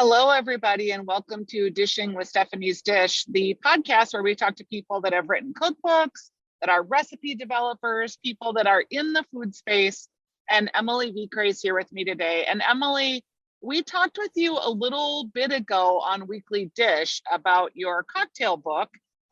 Hello, everybody, and welcome to Dishing with Stephanie's Dish, the podcast where we talk to people that have written cookbooks, that are recipe developers, people that are in the food space. And Emily Vikre is here with me today. And Emily, we talked with you a little bit ago on Weekly Dish about your cocktail book.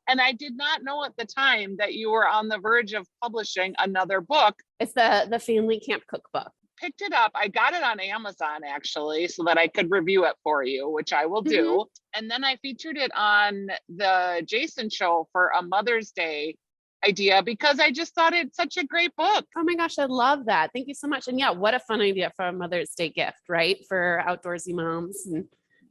And I did not know at the time that you were on the verge of publishing another book. It's the family camp cookbook. Picked it up. I got it on Amazon actually, so that I could review it for you, which I will do. And then I featured it on the Jason show for a Mother's Day idea because I just thought it's such a great book. Oh my gosh, I love that. Thank you so much. And yeah, what a fun idea for a Mother's Day gift, right? For outdoorsy moms and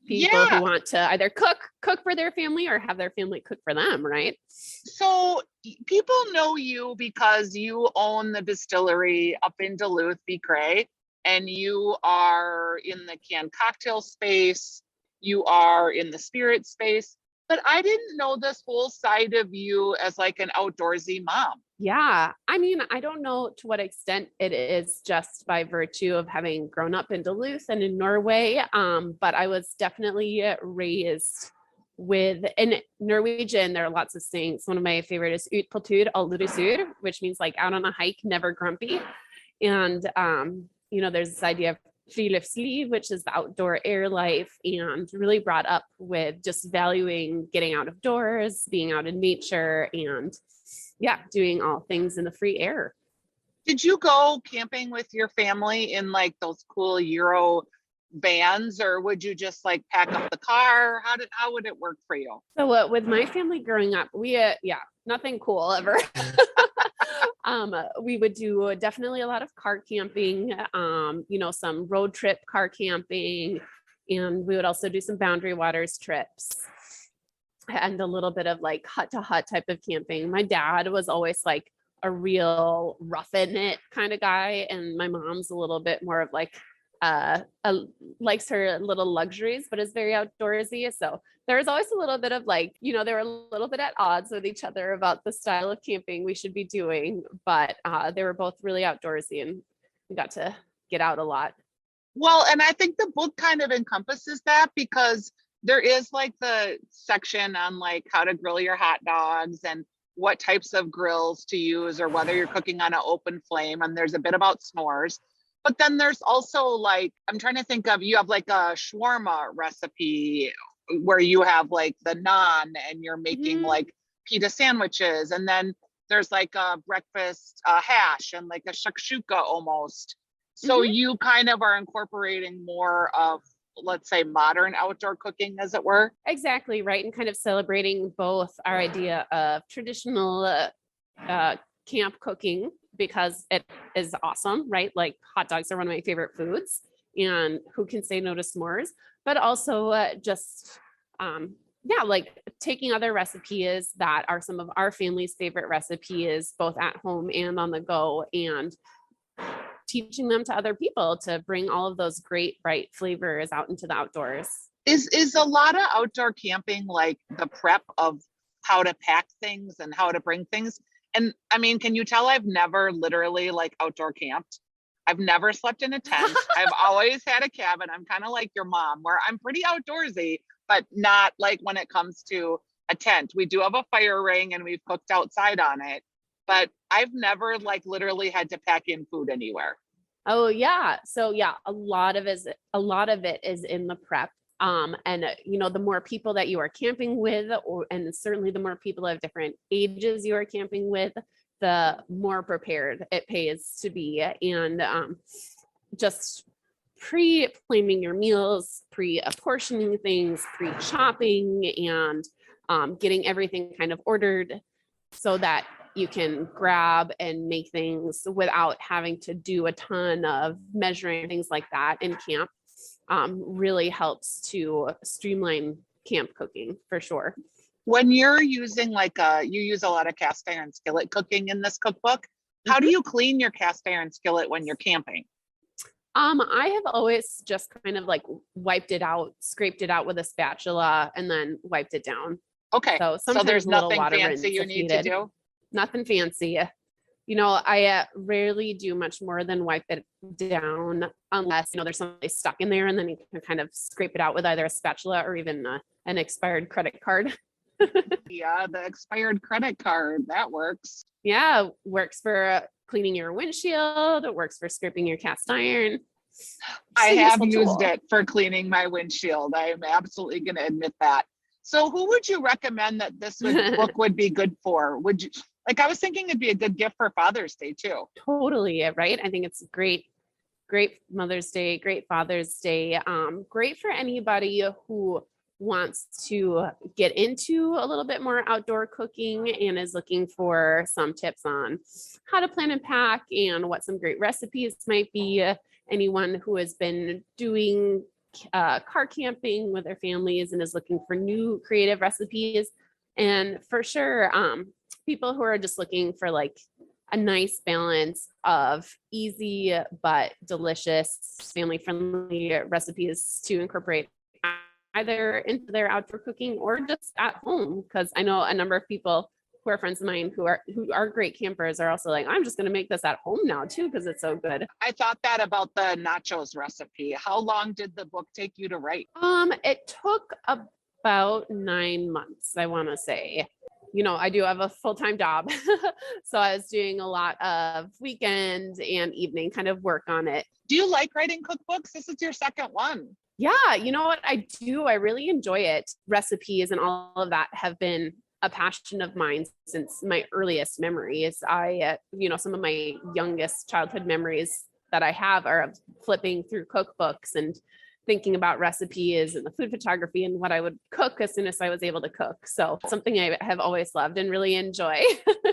people who want to either cook for their family or have their family cook for them, right? So people know you because you own the distillery up in Duluth, Vikre, and you are in the canned cocktail space, you are in the spirit space, but I didn't know this whole side of you as like an outdoorsy mom. Yeah, I mean, I don't know to what extent it is just by virtue of having grown up in Duluth and in Norway, but I was definitely raised with, in Norwegian, there are lots of sayings. One of my favorite is ut på tur, aldri sur, which means like out on a hike, never grumpy. And, there's this idea of friluftsliv, which is the outdoor air life, and really brought up with just valuing getting out of doors, being out in nature, and doing all things in the free air. Did you go camping with your family in like those cool Euro vans, or would you just like pack up the car? How would it work for you? So with my family growing up, we nothing cool ever. We would do definitely a lot of car camping, some road trip car camping, and we would also do some Boundary Waters trips and a little bit of like hut to hut type of camping. My dad was always like a real roughing it kind of guy, and my mom's a little bit more of like likes her little luxuries, but is very outdoorsy. So there was always a little bit of like, they were a little bit at odds with each other about the style of camping we should be doing, but they were both really outdoorsy and we got to get out a lot. Well, and I think the book kind of encompasses that because there is like the section on like how to grill your hot dogs and what types of grills to use or whether you're cooking on an open flame. And there's a bit about s'mores. But then there's also like, I'm trying to think of, you have like a shawarma recipe where you have like the naan and you're making like pita sandwiches. And then there's like a breakfast hash and like a shakshuka almost. So you kind of are incorporating more of, let's say, modern outdoor cooking, as it were. Exactly, right. And kind of celebrating both our idea of traditional camp cooking, because it is awesome, right? Like hot dogs are one of my favorite foods, and who can say no to s'mores, but also like taking other recipes that are some of our family's favorite recipes, both at home and on the go, and teaching them to other people to bring all of those great, bright flavors out into the outdoors. Is a lot of outdoor camping like the prep of how to pack things and how to bring things? And I mean, can you tell I've never literally like outdoor camped? I've never slept in a tent. I've always had a cabin. I'm kind of like your mom, where I'm pretty outdoorsy, but not like when it comes to a tent. We do have a fire ring and we've cooked outside on it, but I've never like literally had to pack in food anywhere. Oh yeah. So yeah, a lot of it is in the prep. The more people that you are camping with, and certainly the more people of different ages you are camping with, the more prepared it pays to be. And just pre-planning your meals, pre-apportioning things, pre-chopping, and getting everything kind of ordered so that you can grab and make things without having to do a ton of measuring, things like that in camp. Really helps to streamline camp cooking for sure. When you're using you use a lot of cast iron skillet cooking in this cookbook. How do you clean your cast iron skillet when you're camping? I have always just kind of like wiped it out, scraped it out with a spatula, and then wiped it down. Okay. So sometimes there's a little nothing water fancy rinse you if need needed. to do? Nothing fancy. I rarely do much more than wipe it down unless, there's something stuck in there, and then you can kind of scrape it out with either a spatula or even an expired credit card. Yeah, the expired credit card, that works. Yeah, works for cleaning your windshield. It works for scraping your cast iron. I It's a have useful used tool. it for cleaning my windshield. I am absolutely going to admit that. So who would you recommend that this book would be good for? Would you, like, I was thinking it'd be a good gift for Father's Day too. Totally, right? I think it's great Mother's Day, great Father's Day. Great for anybody who wants to get into a little bit more outdoor cooking and is looking for some tips on how to plan and pack and what some great recipes might be. Anyone who has been doing car camping with their families and is looking for new creative recipes. And for sure, people who are just looking for like a nice balance of easy but delicious, family-friendly recipes to incorporate either into their outdoor cooking or just at home. Because I know a number of people who are friends of mine who are great campers are also like, I'm just going to make this at home now too because it's so good. I thought that about the nachos recipe. How long did the book take you to write? It took about 9 months, I want to say. I do have a full-time job. So I was doing a lot of weekend and evening kind of work on it. Do you like writing cookbooks? This is your second one. Yeah, you know what? I do. I really enjoy it. Recipes and all of that have been a passion of mine since my earliest memories. Some of my youngest childhood memories that I have are of flipping through cookbooks and thinking about recipes and the food photography and what I would cook as soon as I was able to cook. So something I have always loved and really enjoy.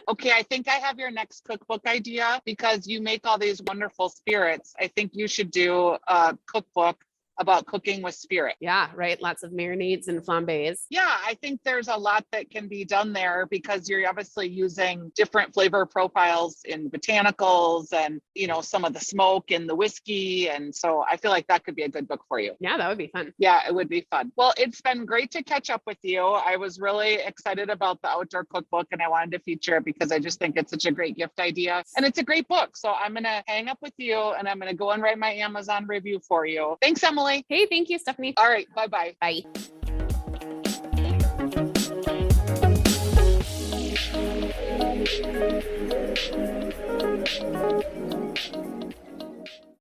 Okay, I think I have your next cookbook idea because you make all these wonderful spirits. I think you should do a cookbook about cooking with spirit. Yeah, right. Lots of marinades and flambés. Yeah, I think there's a lot that can be done there because you're obviously using different flavor profiles in botanicals and, some of the smoke in the whiskey. And so I feel like that could be a good book for you. Yeah, that would be fun. Yeah, it would be fun. Well, it's been great to catch up with you. I was really excited about the outdoor cookbook and I wanted to feature it because I just think it's such a great gift idea and it's a great book. So I'm going to hang up with you and I'm going to go and write my Amazon review for you. Thanks, Emily. Hey, thank you, Stephanie. All right. Bye-bye. Bye.